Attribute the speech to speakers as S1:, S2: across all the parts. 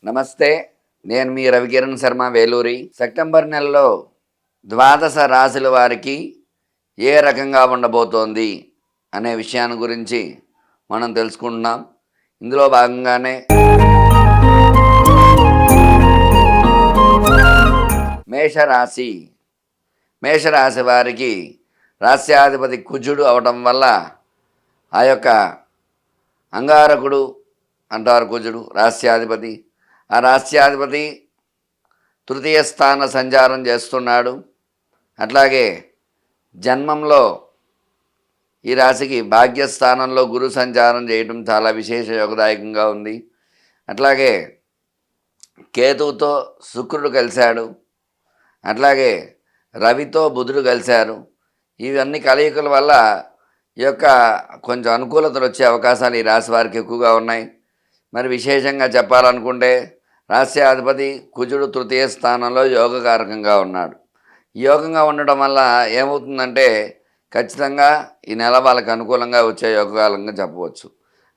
S1: నమస్తే. నేను మీ రవికిరణ్ శర్మ వేలూరి. సెప్టెంబర్ నెలలో ద్వాదశ రాశుల వారికి ఏ రకంగా ఉండబోతోంది అనే విషయాన్ని గురించి మనం తెలుసుకుంటున్నాం. ఇందులో భాగంగానే మేషరాశి మేషరాశి వారికి రాస్యాధిపతి కుజుడు అవటం వల్ల ఆ యొక్క అంగారకుడు అంటారు. కుజుడు రాస్యాధిపతి. ఆ రాస్యాధిపతి తృతీయ స్థాన సంచారం చేస్తున్నాడు. అట్లాగే జన్మంలో ఈ రాశికి భాగ్యస్థానంలో గురు సంచారం చేయడం చాలా విశేష యోగదాయకంగా ఉంది. అట్లాగే కేతువుతో శుక్రుడు కలిశాడు. అట్లాగే రవితో బుధుడు కలిశారు. ఇవన్నీ కలయికల వల్ల ఈ యొక్క కొంచెం అనుకూలతలు వచ్చే అవకాశాలు ఈ రాశి వారికి ఎక్కువగా ఉన్నాయి. మరి విశేషంగా చెప్పాలనుకుంటే రాస్యాధిపతి కుజుడు తృతీయ స్థానంలో యోగకారకంగా ఉన్నాడు. యోగంగా ఉండడం వల్ల ఏమవుతుందంటే ఖచ్చితంగా ఈ నెల వాళ్ళకి అనుకూలంగా వచ్చే యోగకాలంగా చెప్పవచ్చు.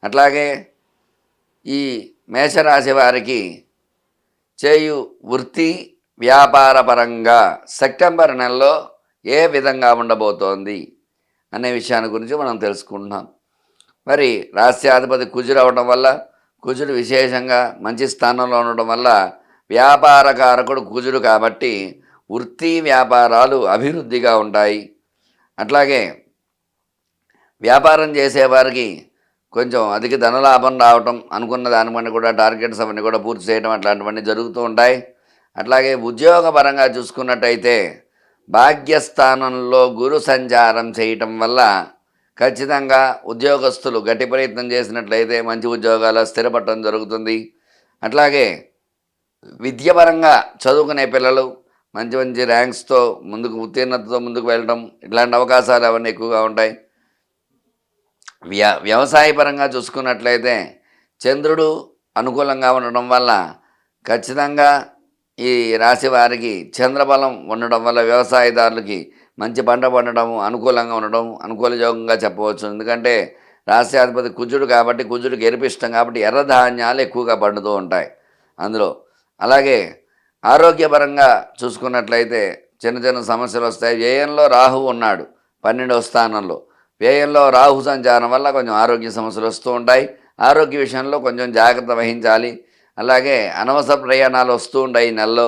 S1: అట్లాగే ఈ మేషరాశి వారికి చేయు వృత్తి వ్యాపార పరంగా సెప్టెంబర్ నెలలో ఏ విధంగా ఉండబోతోంది అనే విషయాన్ని గురించి మనం తెలుసుకుంటున్నాం. మరి రాస్యాధిపతి కుజుడు అవడం వల్ల కుజుడు విశేషంగా మంచి స్థానంలో ఉండడం వల్ల వ్యాపారకారకుడు కుజుడు కాబట్టి వృత్తి వ్యాపారాలు అభివృద్ధిగా ఉంటాయి. అట్లాగే వ్యాపారం చేసేవారికి కొంచెం అధిక ధనలాభం రావటం, అనుకున్న దానివన్నీ కూడా టార్గెట్స్ అవన్నీ కూడా పూర్తి చేయడం అట్లాంటివన్నీ జరుగుతూ ఉంటాయి. అట్లాగే ఉద్యోగపరంగా చూసుకున్నట్టయితే భాగ్యస్థానంలో గురు సంచారం చేయటం వల్ల ఖచ్చితంగా ఉద్యోగస్తులు గట్టి ప్రయత్నం చేసినట్లయితే మంచి ఉద్యోగాలు స్థిరపడటం జరుగుతుంది. అట్లాగే విద్యపరంగా చదువుకునే పిల్లలు మంచి మంచి ర్యాంక్స్తో ముందుకు ఉత్తీర్ణతతో ముందుకు వెళ్ళడం ఇట్లాంటి అవకాశాలు అవన్నీ ఎక్కువగా ఉంటాయి. వ్యవసాయపరంగా చూసుకున్నట్లయితే చంద్రుడు అనుకూలంగా ఉండడం వల్ల ఖచ్చితంగా ఈ రాశి వారికి చంద్రబలం ఉండడం వల్ల వ్యవసాయదారులకి మంచి పంట పండడం అనుకూలంగా ఉండడం అనుకూల యోగంగా చెప్పవచ్చు. ఎందుకంటే రాశ్యాధిపతి కుజుడు కాబట్టి కుజుడికి ఎరుపిష్టం కాబట్టి ఎర్ర ధాన్యాలు ఎక్కువగా పండుతూ ఉంటాయి అందులో. అలాగే ఆరోగ్యపరంగా చూసుకున్నట్లయితే చిన్న చిన్న సమస్యలు వస్తాయి. వ్యయంలో రాహు ఉన్నాడు 12వ స్థానంలో. వ్యయంలో రాహు సంచారం వల్ల కొంచెం ఆరోగ్య సమస్యలు వస్తూ ఉంటాయి. ఆరోగ్య విషయంలో కొంచెం జాగ్రత్త వహించాలి. అలాగే అనవసర ప్రయాణాలు వస్తూ ఉంటాయి. ఈ నెలలో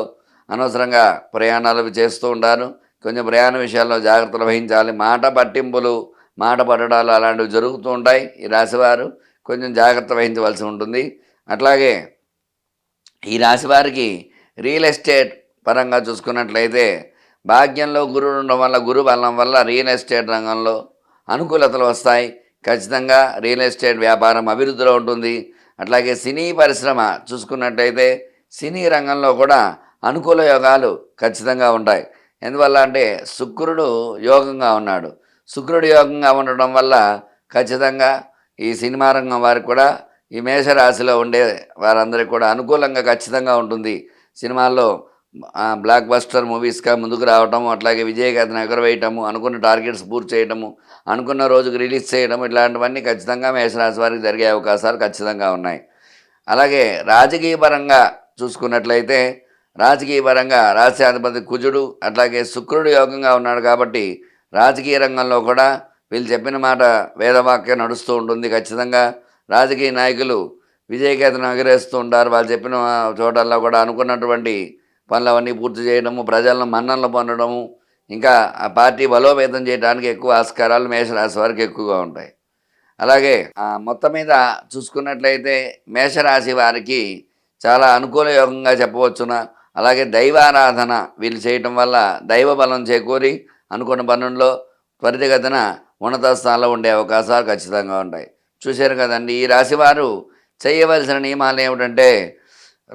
S1: అనవసరంగా ప్రయాణాలు చేస్తూ ఉంటారు. కొంచెం ప్రయాణ విషయాల్లో జాగ్రత్తలు వహించాలి. మాట పట్టింపులు మాట పడడాలు అలాంటివి జరుగుతూ ఉంటాయి. ఈ రాశివారు కొంచెం జాగ్రత్త వహించవలసి ఉంటుంది. అట్లాగే ఈ రాశివారికి రియల్ ఎస్టేట్ పరంగా చూసుకున్నట్లయితే భాగ్యంలో గురువు ఉండడం వల్ల గురు బలం వల్ల రియల్ ఎస్టేట్ రంగంలో అనుకూలతలు వస్తాయి. ఖచ్చితంగా రియల్ ఎస్టేట్ వ్యాపారం అభివృద్ధిలో ఉంటుంది. అట్లాగే సినీ పరిశ్రమ చూసుకున్నట్టయితే సినీ రంగంలో కూడా అనుకూల యోగాలు ఖచ్చితంగా ఉంటాయి. ఎందువల్ల అంటే శుక్రుడు యోగంగా ఉన్నాడు. శుక్రుడు యోగంగా ఉండడం వల్ల ఖచ్చితంగా ఈ సినిమా రంగం వారికి కూడా ఈ మేషరాశిలో ఉండే వారందరికీ కూడా అనుకూలంగా ఖచ్చితంగా ఉంటుంది. సినిమాల్లో బ్లాక్ బస్టర్ మూవీస్గా ముందుకు రావటము, అట్లాగే విజయగాథను ఎగరవేయటము, అనుకున్న టార్గెట్స్ పూర్తి చేయటము, అనుకున్న రోజుకు రిలీజ్ చేయడం ఇట్లాంటివన్నీ ఖచ్చితంగా మేషరాశి వారికి జరిగే అవకాశాలు ఖచ్చితంగా ఉన్నాయి. అలాగే రాజకీయ పరంగా చూసుకున్నట్లయితే రాజకీయ పరంగా రాశ్యాధిపతి కుజుడు అట్లాగే శుక్రుడు యోగంగా ఉన్నాడు కాబట్టి రాజకీయ రంగంలో కూడా వీళ్ళు చెప్పిన మాట వేదవాక్యం నడుస్తూ ఉంటుంది. ఖచ్చితంగా రాజకీయ నాయకులు విజయకేతనం ఎగరేస్తూ ఉంటారు. వాళ్ళు చెప్పిన చోటల్లో కూడా అనుకున్నటువంటి పనులు అవన్నీ పూర్తి చేయడము, ప్రజలను మన్ననలు పొందడము, ఇంకా ఆ పార్టీ బలోపేతం చేయడానికి ఎక్కువ ఆస్కారాలు మేషరాశి వారికి ఎక్కువగా ఉంటాయి. అలాగే మొత్తం మీద చూసుకున్నట్లయితే మేషరాశి వారికి చాలా అనుకూల యోగంగా చెప్పవచ్చున. అలాగే దైవారాధన వీళ్ళు చేయటం వల్ల దైవ బలం చేకూరి అనుకున్న పనుల్లో త్వరితగతిన ఉన్నత స్థానంలో ఉండే అవకాశాలు ఖచ్చితంగా ఉంటాయి. చూశారు కదండి. ఈ రాశివారు చేయవలసిన నియమాలు ఏమిటంటే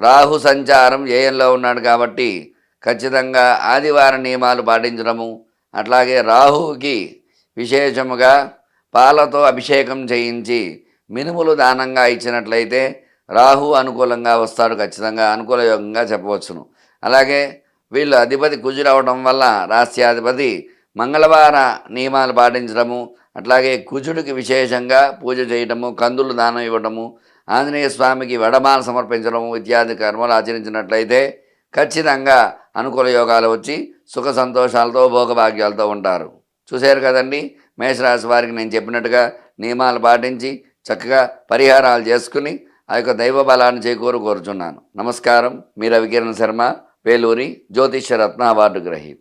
S1: రాహు సంచారం వ్యయంలో ఉన్నాడు కాబట్టి ఖచ్చితంగా ఆదివారం నియమాలు పాటించడము, అట్లాగే రాహువుకి విశేషముగా పాలతో అభిషేకం చేయించి మినుములు దానంగా ఇచ్చినట్లయితే రాహు అనుకూలంగా వస్తాడు. ఖచ్చితంగా అనుకూల యోగంగా చెప్పవచ్చును. అలాగే వీళ్ళు అధిపతి కుజుడు అవడం వల్ల రాస్యాధిపతి మంగళవార నియమాలు పాటించడము, అట్లాగే కుజుడికి విశేషంగా పూజ చేయటము, కందులు దానం ఇవ్వటము, ఆంజనేయ స్వామికి వడమాల సమర్పించడం ఇత్యాది కర్మలు ఆచరించినట్లయితే ఖచ్చితంగా అనుకూల యోగాలు వచ్చి సుఖ సంతోషాలతో భోగభాగ్యాలతో ఉంటారు. చూశారు కదండి, మేషరాశి వారికి నేను చెప్పినట్టుగా నియమాలు పాటించి చక్కగా పరిహారాలు చేసుకుని ఆ యొక్క దైవ బలాన్ని కోరుచున్నాను. నమస్కారం. మీ రవికిరణ్ శర్మ, వేలూరి జ్యోతిష్య రత్న అవార్డు గ్రహీత.